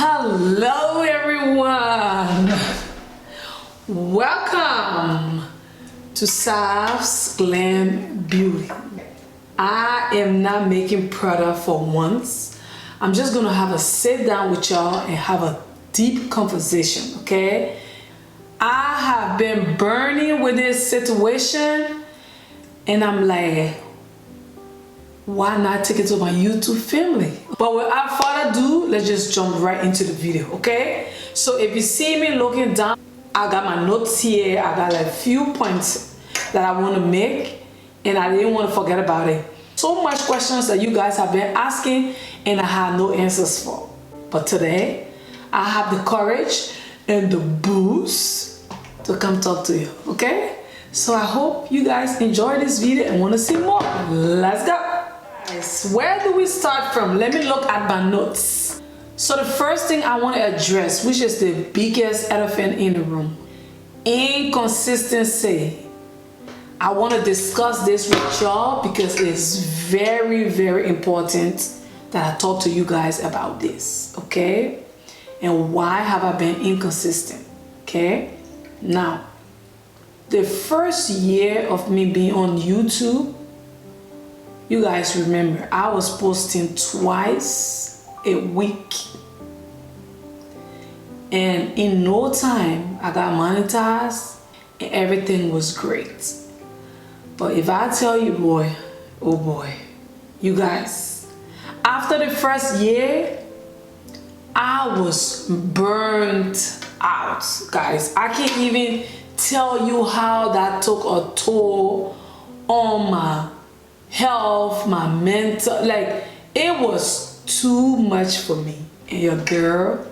Hello everyone, welcome to Saf's Glam Beauty. I am not making product for once. I'm just gonna have a sit down with y'all and have a deep conversation, okay? I have been burning with this situation and I'm like, why not take it to my YouTube family? But without further ado, let's just jump right into the video, okay? So if you see me looking down, I got my notes here. I got like a few points that I want to make and I didn't want to forget about it. So much questions that you guys have been asking and I had no answers for. But today, I have the courage and the boost to come talk to you, okay? So I hope you guys enjoy this video and want to see more. Let's go. Where do we start from? Let me look at my notes. So the first thing I want to address, which is the biggest elephant in the room, inconsistency. I want to discuss this with y'all because it's very, very important that I talk to you guys about this, okay? And why have I been inconsistent, okay? Now, the first year of me being on YouTube, you guys remember, I was posting twice a week. And in no time, I got monetized and everything was great. But if I tell you, boy, oh boy, you guys, after the first year, I was burnt out, guys. I can't even tell you how that took a toll on my health, my mental, like it was too much for me and your girl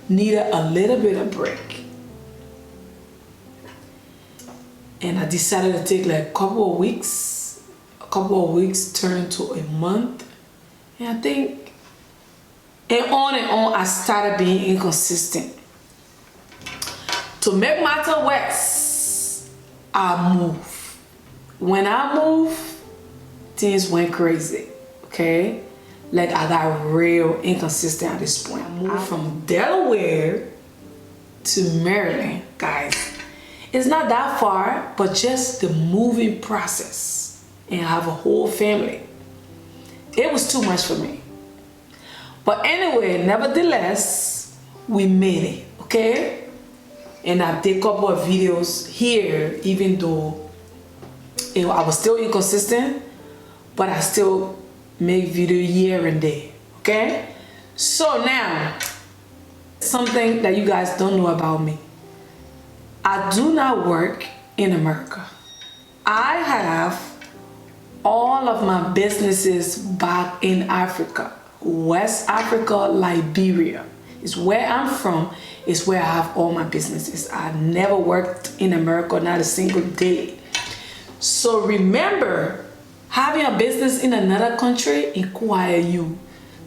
needed a little bit of break. And I decided to take like a couple of weeks turned to a month, and I think and on I started being inconsistent. To make matters worse, I move. When I move, things went crazy, okay? Like I got real inconsistent at this point. I moved from Delaware to Maryland, guys. It's not that far, but just the moving process and I have a whole family. It was too much for me. But anyway, nevertheless, we made it, okay? And I did a couple of videos here, even though I was still inconsistent, but I still make video here and there, okay? So now, something that you guys don't know about me. I do not work in America. I have all of my businesses back in Africa. West Africa, Liberia is where I'm from, is where I have all my businesses. I never worked in America, not a single day. So remember, having a business in another country require you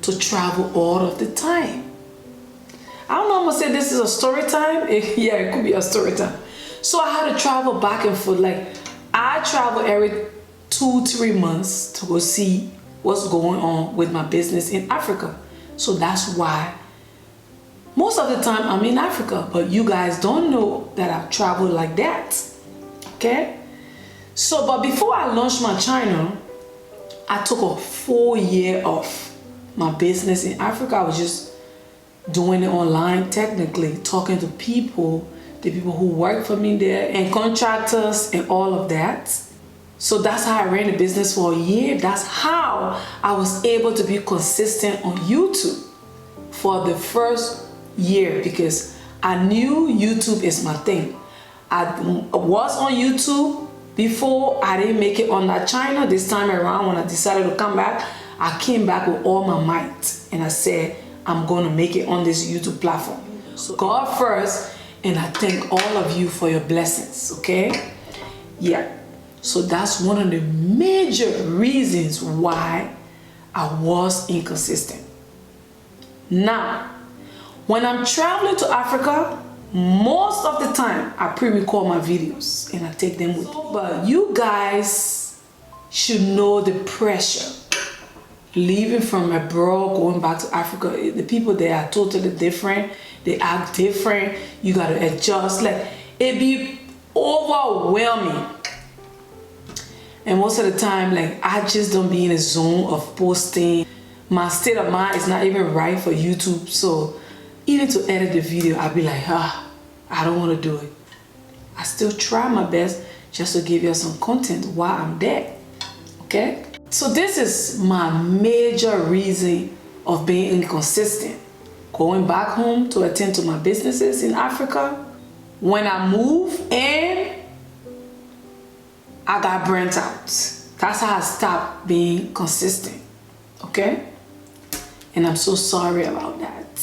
to travel all of the time. I don't know, I'm gonna say this is a story time. Yeah, it could be a story time. So I had to travel back and forth. Like I travel every 2-3 months to go see what's going on with my business in Africa. So that's why most of the time I'm in Africa, but you guys don't know that I've traveled like that, okay? So, but before I launched my channel, I took a full year off my business in Africa. I was just doing it online, technically, talking to people, the people who work for me there, and contractors and all of that. So that's how I ran the business for a year. That's how I was able to be consistent on YouTube for the first year, because I knew YouTube is my thing. I was on YouTube before. I didn't make it on that channel. This time around, when I decided to come back, I came back with all my might and I said, I'm going to make it on this YouTube platform. So God first, and I thank all of you for your blessings, okay? Yeah. So that's one of the major reasons why I was inconsistent. Now, when I'm traveling to Africa, most of the time I pre-record my videos and I take them with me. But you guys should know the pressure leaving from abroad, going back to Africa, the people there are totally different. They act different. You gotta adjust. Like, it be overwhelming. And most of the time, like, I just don't be in a zone of posting. My state of mind is not even right for YouTube. So even to edit the video, I'll be like, I don't want to do it. I still try my best just to give you some content while I'm there. Okay? So this is my major reason of being inconsistent. Going back home to attend to my businesses in Africa. When I move and I got burnt out. That's how I stopped being consistent. Okay? And I'm so sorry about that.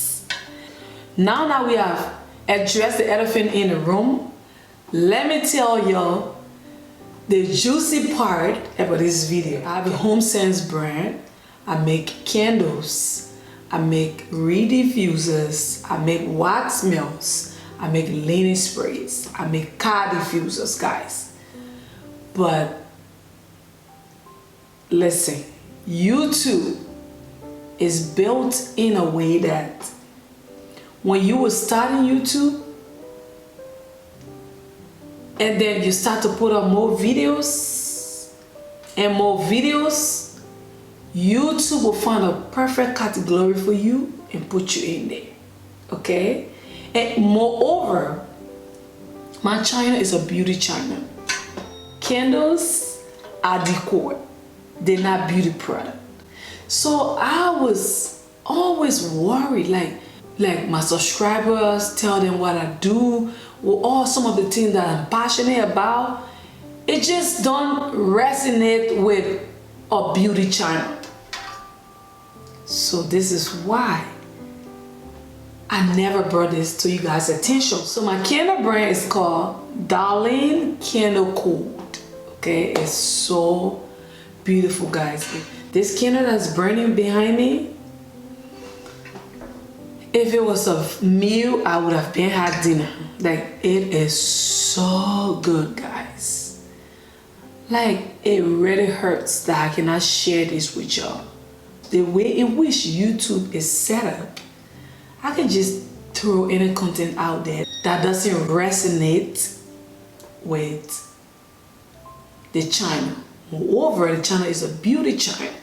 Now that we have addressed the elephant in the room, let me tell y'all the juicy part about this video. I have a home sense brand. I make candles. I make reed diffusers. I make wax melts. I make linen sprays. I make car diffusers, guys. But listen, YouTube is built in a way that when you were starting YouTube and then you start to put up more videos and more videos, YouTube will find a perfect category for you and put you in there. Okay? And moreover, my channel is a beauty channel. Candles are decor. They're not beauty product. So I was always worried, like my subscribers, tell them what I do, or some of the things that I'm passionate about. It just don't resonate with a beauty channel. So this is why I never brought this to you guys' attention. So my candle brand is called Darling Candle Code. Okay, it's so beautiful, guys. This candle that's burning behind me, if it was a meal, I would have been had dinner. Like, it is so good, guys. Like, it really hurts that I cannot share this with y'all. The way in which YouTube is set up, I can just throw any content out there that doesn't resonate with the channel. Moreover, the channel is a beauty channel.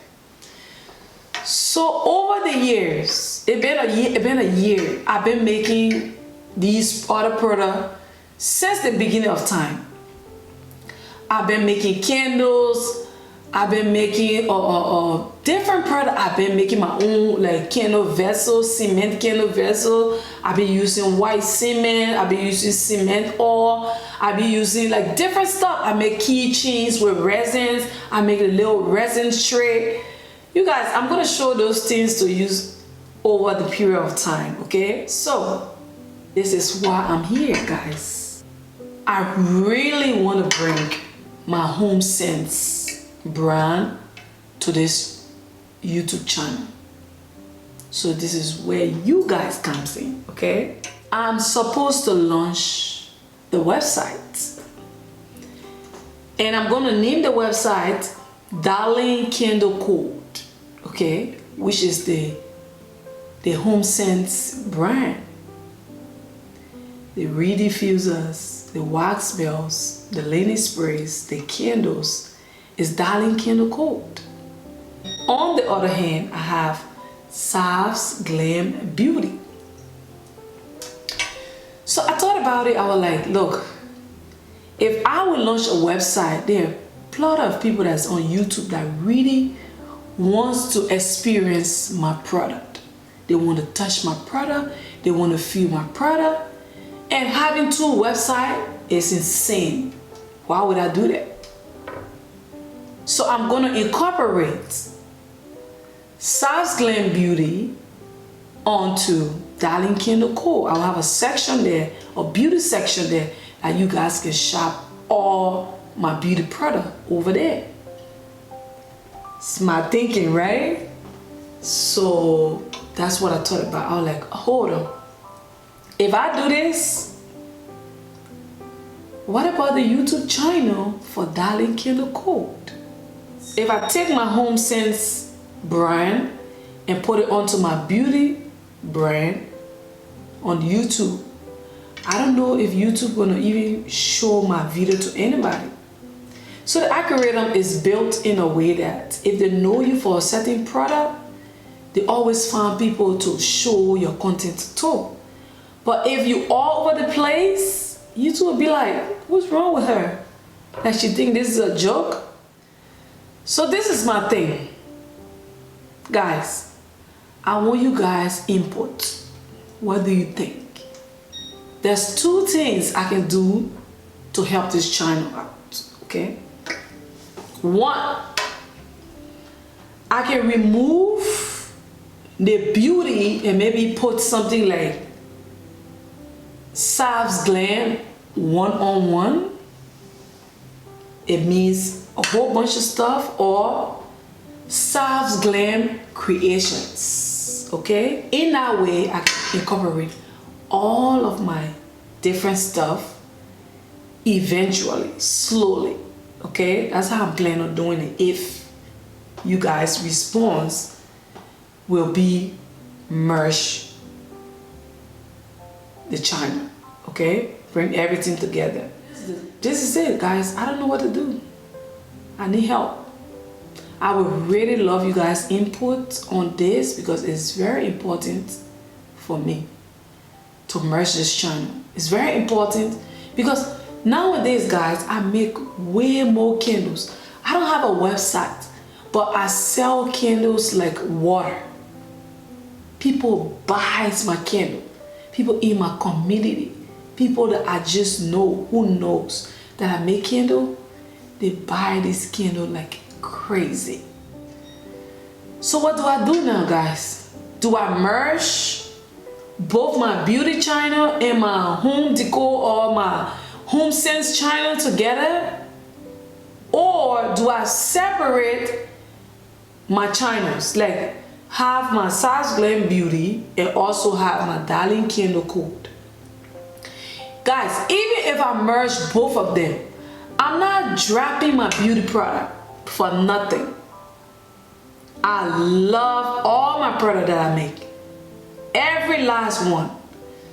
So over the years, it's been a year, I've been making these other products since the beginning of time. I've been making candles, I've been making different products. I've been making my own like candle vessel, cement candle vessel. I've been using white cement, I've been using cement oil, I've been using like different stuff. I make keychains with resins, I make a little resin tray. You guys, I'm gonna show those things to use over the period of time, okay? So this is why I'm here, guys. I really want to bring my Home Sense brand to this YouTube channel. So this is where you guys comes in, okay? I'm supposed to launch the website, and I'm gonna name the website Darling Candle Code, okay, which is the Home Sense brand. The reed diffusers, the wax bells, the linen sprays, the candles is Darling Candle Code. On the other hand, I have Sav's Glam Beauty. So I thought about it. I was like, look, if I would launch a website, there are a lot of people that's on YouTube that really wants to experience my product. They want to touch my product. They want to feel my product. And having two websites is insane. Why would I do that? So I'm going to incorporate Sav's Glam Beauty onto Darling Candle Code. I'll have a section there, a beauty section there, that you guys can shop all my beauty product over there. Smart thinking, right? So that's what I thought about. I was like, hold on. If I do this, what about the YouTube channel for Darling Candle Code? If I take my Home Sense brand and put it onto my beauty brand on YouTube, I don't know if YouTube gonna even show my video to anybody. So the algorithm is built in a way that if they know you for a certain product, they always find people to show your content to. But if you all over the place, YouTube will be like, what's wrong with her? Like she think this is a joke? So this is my thing. Guys, I want you guys input. What do you think? There's two things I can do to help this channel out, okay? One, I can remove the beauty and maybe put something like Sav's Glam one-on-one. It means a whole bunch of stuff, or Sav's Glam Creations, okay? In that way, I can incorporate all of my different stuff eventually, slowly, okay? That's how I'm planning on doing it. If you guys' response will be merge the channel, okay? Bring everything together. This is it, guys. I don't know what to do. I need help. I would really love you guys' input on this because it's very important for me to merge this channel. It's very important because nowadays, guys, I make way more candles. I don't have a website, but I sell candles like water. People buy my candle. People in my community, people that I just know, who knows that I make candle, they buy this candle like crazy. So what do I do now, guys? Do I merge both my beauty channel and my home decor or my home sense channel together? Or do I separate my channels, like have my Sav's Glam Beauty and also have my Darling Candle Code? Guys, even if I merge both of them, I'm not dropping my beauty product for nothing. I love all my product that I make, every last one.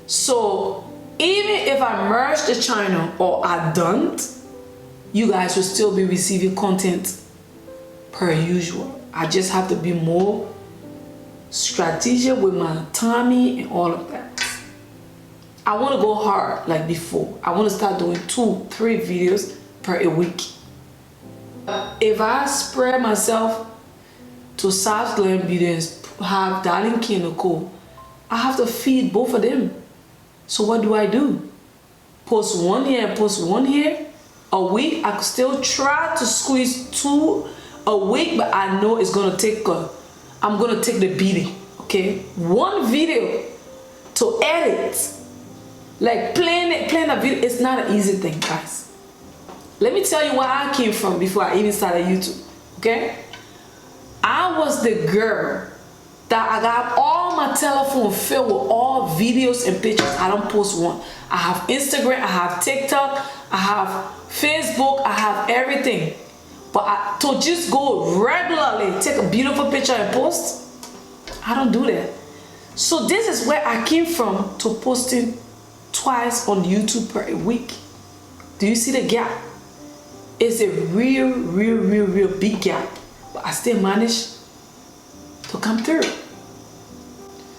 So even if I merge the channel or I don't, you guys will still be receiving content per usual. I just have to be more strategic with my timing and all of that. I want to go hard like before. I want to start doing 2-3 videos per a week. If I spread myself to Sav's Glam Beauty and have Darling Candle Co, I have to feed both of them. So what do? Post one here and post one here a week. I could still try to squeeze 2 a week, but I know it's gonna take I'm gonna take the beating, okay? One video to edit, like playing a video, it's not an easy thing, guys. Let me tell you where I came from before I even started YouTube, okay? I was the girl that I got all my telephone filled with all videos and pictures. I don't post one. I have Instagram, I have TikTok, I have Facebook, I have everything. But to just go regularly, take a beautiful picture and post, I don't do that. So this is where I came from to posting twice on YouTube per week. Do you see the gap? It's a real big gap. But I still managed to come through.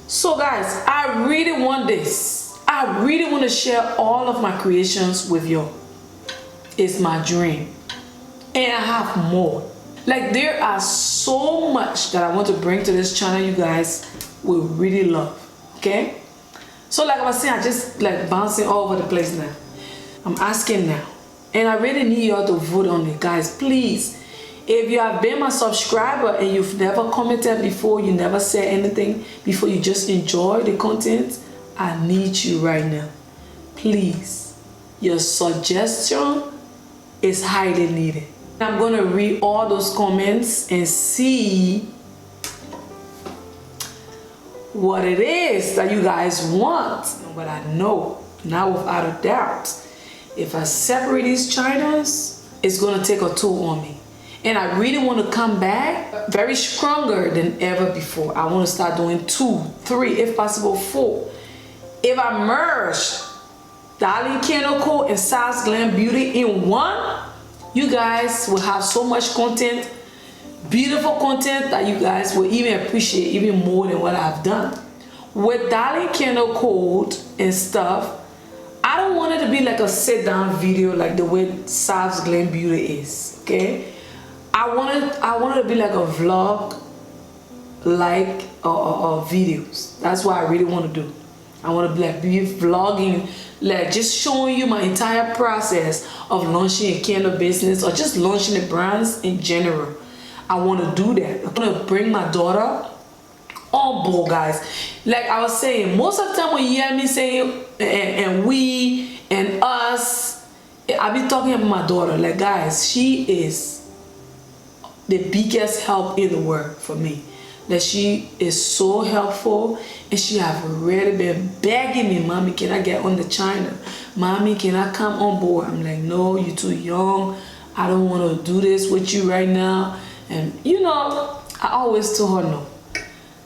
So guys, I really want this. I really want to share all of my creations with you. It's my dream. And I have more. Like, there are so much that I want to bring to this channel you guys will really love. Okay? So like I was saying, I just like bouncing all over the place now. I'm asking now. And I really need y'all to vote on it, guys. Please. If you have been my subscriber and you've never commented before, you never said anything before, you just enjoy the content, I need you right now. Please. Your suggestion is highly needed. I'm going to read all those comments and see what it is that you guys want. But I know, now without a doubt, if I separate these channels, it's going to take a toll on me. and I really want to come back very stronger than ever before. I want to start doing 2, 3, if possible 4. If I merge Darling Candle Co and Sal's Glam Beauty in one, you guys will have so much content, beautiful content, that you guys will even appreciate even more than what I've done. With Darling Candle Co and stuff, I don't want it to be like a sit down video like the way Sal's Glam Beauty is, okay? I want it to be like a vlog, like videos. That's what I really want to do. I want to be vlogging, like just showing you my entire process of launching a candle business or just launching the brands in general. I want to do that. I'm going to bring my daughter on board, guys. Like I was saying, most of the time when you hear me saying and we and us, I be talking about my daughter. Like, guys, she is the biggest help in the world for me. That she is so helpful, and she have already been begging me, Mommy, can I get on the China? Mommy, can I come on board? I'm like, no, you're too young. I don't want to do this with you right now. And you know, I always told her no.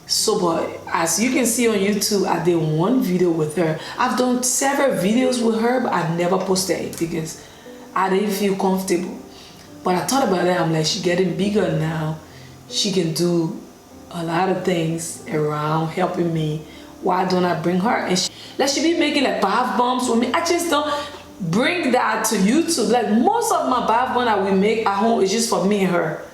So, but as you can see on YouTube, I did one video with her. I've done several videos with her, but I never posted it because I didn't feel comfortable. But I thought about it. I'm like, she's getting bigger now. She can do a lot of things around helping me. Why don't I bring her? And she be making like bath bombs with me. I just don't bring that to YouTube. Like most of my bath bombs that we make at home is just for me and her.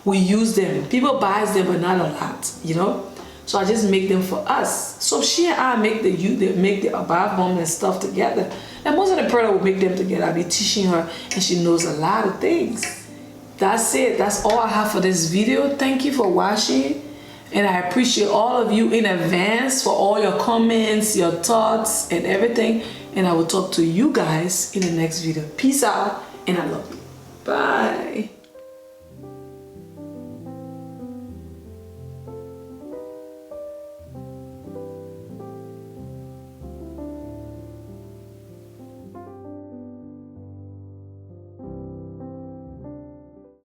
We use them. People buy them, but not a lot, you know. So I just make them for us. So she and I make the bath bomb and stuff together. And most of the product we make them together. I be teaching her, and she knows a lot of things. That's it. That's all I have for this video. Thank you for watching. And I appreciate all of you in advance for all your comments, your thoughts, and everything. And I will talk to you guys in the next video. Peace out, and I love you. Bye.